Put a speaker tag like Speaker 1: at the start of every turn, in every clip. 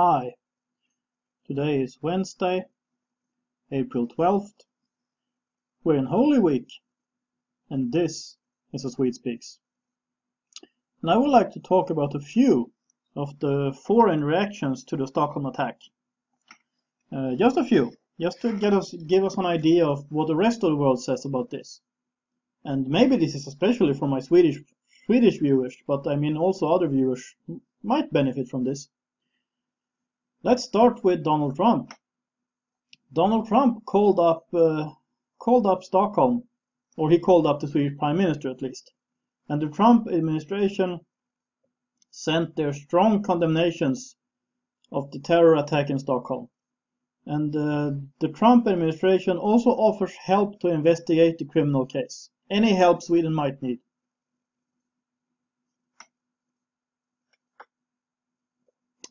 Speaker 1: Hi, today is Wednesday, April 12th. We're in Holy Week, and this is A Swede Speaks. And I would like to talk about a few of the foreign reactions to the Stockholm attack. Just a few, just to give us an idea of what the rest of the world says about this. And maybe this is especially for my Swedish viewers, but I mean also other viewers might benefit from this. Let's start with Donald Trump. Donald Trump called up Stockholm, or he called up the Swedish Prime Minister at least. And the Trump administration sent their strong condemnations of the terror attack in Stockholm. And the Trump administration also offers help to investigate the criminal case. Any help Sweden might need.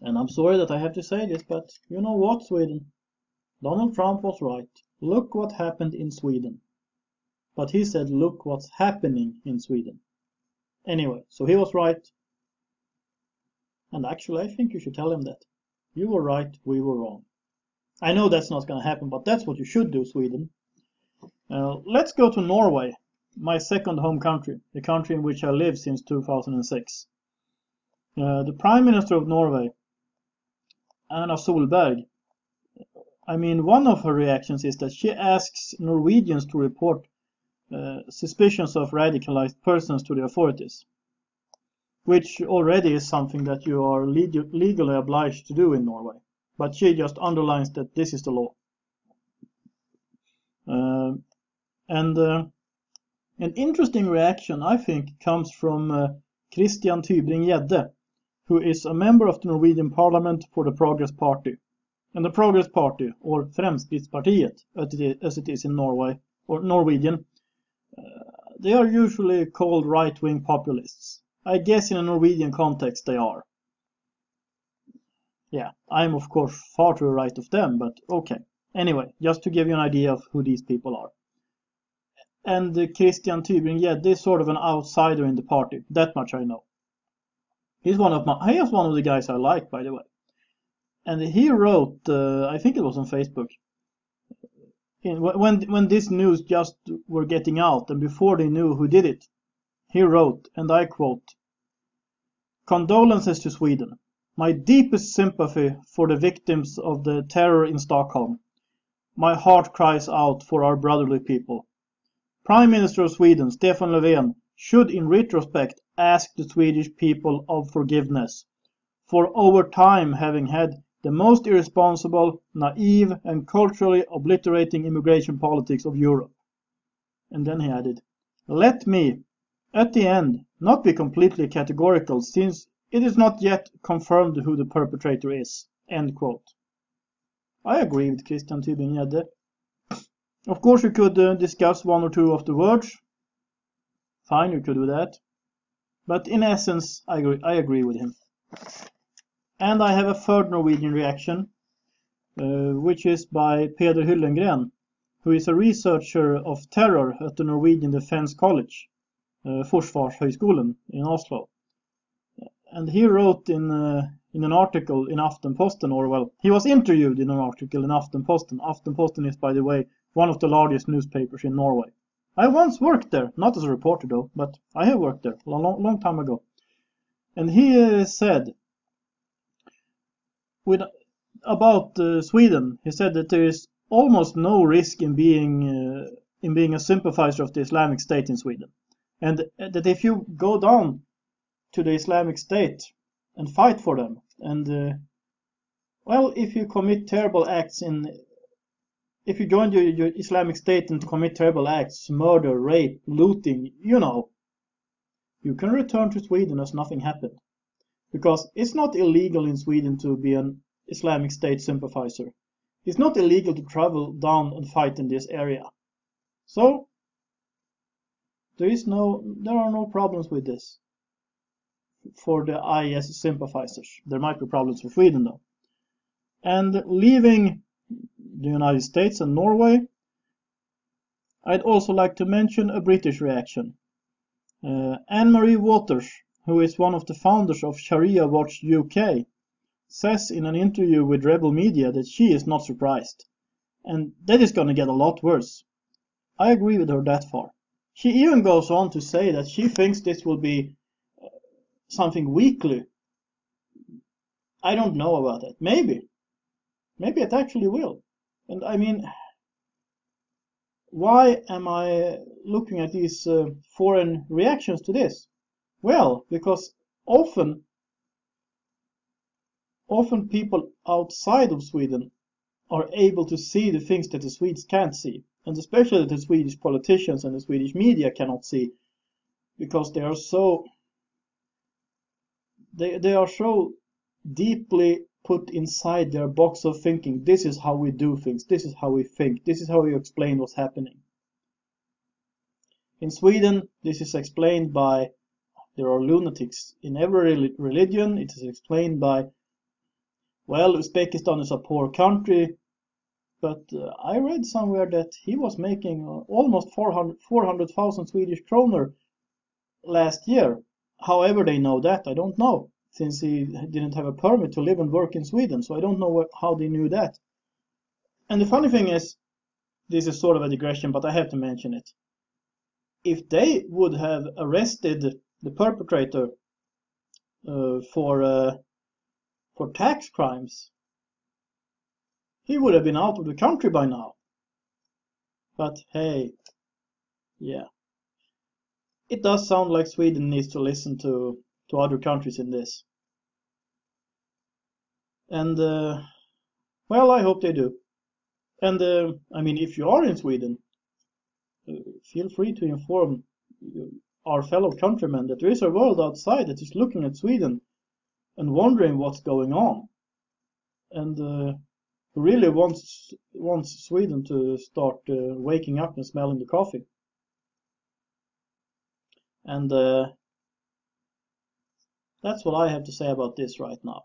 Speaker 1: And I'm sorry that I have to say this, but you know what, Sweden? Donald Trump was right. Look what happened in Sweden. But he said, look what's happening in Sweden. Anyway, so he was right. And actually, I think you should tell him that. You were right, we were wrong. I know that's not going to happen, but that's what you should do, Sweden. Let's go to Norway, my second home country, the country in which I live since 2006. The Prime Minister of Norway, Erna Solberg, one of her reactions is that she asks Norwegians to report suspicions of radicalized persons to the authorities, which already is something that you are legally obliged to do in Norway. But she just underlines that this is the law. An interesting reaction, I think, comes from Christian Tybring-Gjedde, who is a member of the Norwegian Parliament for the Progress Party. And the Progress Party, or Fremskrittspartiet, as it is in Norway, or Norwegian, they are usually called right-wing populists. I guess in a Norwegian context they are. Yeah, I'm of course far to the right of them, but okay. Anyway, just to give you an idea of who these people are. And Christian Tybring-Gjedde is sort of an outsider in the party, that much I know. He is one of the guys I like, by the way. And he wrote, I think it was on Facebook, when this news just were getting out and before they knew who did it, he wrote, and I quote, "Condolences to Sweden. My deepest sympathy for the victims of the terror in Stockholm. My heart cries out for our brotherly people. Prime Minister of Sweden, Stefan Löfven, should in retrospect ask the Swedish people of forgiveness for over time having had the most irresponsible, naive and culturally obliterating immigration politics of Europe." And then he added, "Let me, at the end, not be completely categorical since it is not yet confirmed who the perpetrator is." End quote. I agree with Christian Tybring-Gjedde. Of course you could discuss one or two of the words. Fine, you could do that. But in essence, I agree with him. And I have a third Norwegian reaction, which is by Peder Hyllengren, who is a researcher of terror at the Norwegian Defense College, Forsvarshøgskolen in Oslo. And he wrote in an article in Aftenposten, or well, he was interviewed in an article in Aftenposten. Aftenposten is, by the way, one of the largest newspapers in Norway. I once worked there, not as a reporter though, but I have worked there a long time ago. And he said, about Sweden, he said that there is almost no risk in being a sympathizer of the Islamic State in Sweden, and that if you go down to the Islamic State and fight for them, and if you commit terrible acts if you join your Islamic State and commit terrible acts, murder, rape, looting, you can return to Sweden as nothing happened. Because it's not illegal in Sweden to be an Islamic State sympathizer. It's not illegal to travel down and fight in this area. So, there are no problems with this for the IS sympathizers. There might be problems for Sweden though. And leaving the United States and Norway, I'd also like to mention a British reaction. Anne-Marie Waters, who is one of the founders of Sharia Watch UK, says in an interview with Rebel Media that she is not surprised, and that is going to get a lot worse. I agree with her that far. She even goes on to say that she thinks this will be something weekly. I don't know about that. Maybe. Maybe it actually will. And I mean, why am I looking at these foreign reactions to this? Well, because often people outside of Sweden are able to see the things that the Swedes can't see, and especially the Swedish politicians and the Swedish media cannot see, because they are so deeply put inside their box of thinking. This is how we do things. This is how we think. This is how we explain what's happening. In Sweden, this is explained by there are lunatics in every religion. It is explained by, well, Uzbekistan is a poor country, but I read somewhere that he was making almost 400,000 Swedish kroner last year. However they know that, I don't know, since he didn't have a permit to live and work in Sweden, so I don't know how they knew that. And the funny thing is, this is sort of a digression, but I have to mention it. If they would have arrested the perpetrator for tax crimes, he would have been out of the country by now. But hey, yeah. It does sound like Sweden needs to listen to other countries in this. And, well, I hope they do. And, I mean, if you are in Sweden, feel free to inform our fellow countrymen that there is a world outside that is looking at Sweden and wondering what's going on. And who really wants Sweden to start waking up and smelling the coffee. And that's what I have to say about this right now.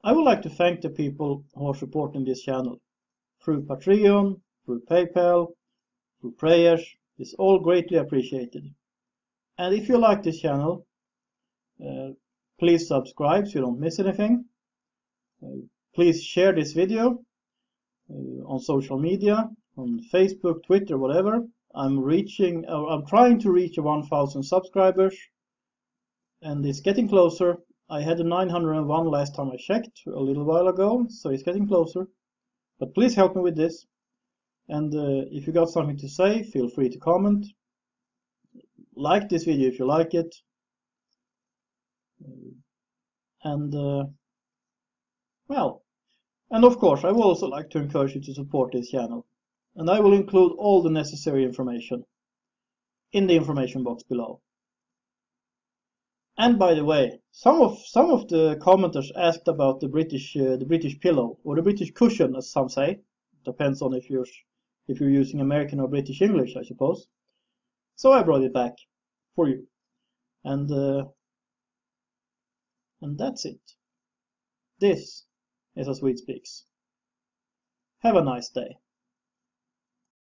Speaker 1: I would like to thank the people who are supporting this channel through Patreon, through PayPal, through prayers. It's all greatly appreciated. And if you like this channel, please subscribe so you don't miss anything. Please share this video on social media, on Facebook, Twitter, whatever. I'm trying to reach 1,000 subscribers, and it's getting closer. I had a 901 last time I checked, a little while ago, so it's getting closer. But please help me with this. And if you got something to say, feel free to comment. Like this video if you like it. And, well, and of course, I would also like to encourage you to support this channel. And I will include all the necessary information in the information box below. And by the way, some of the commenters asked about the British pillow, or the British cushion, as some say. Depends on if you're using American or British English, I suppose. So I brought it back for you, and that's it. This is A Swede Speaks. Have a nice day.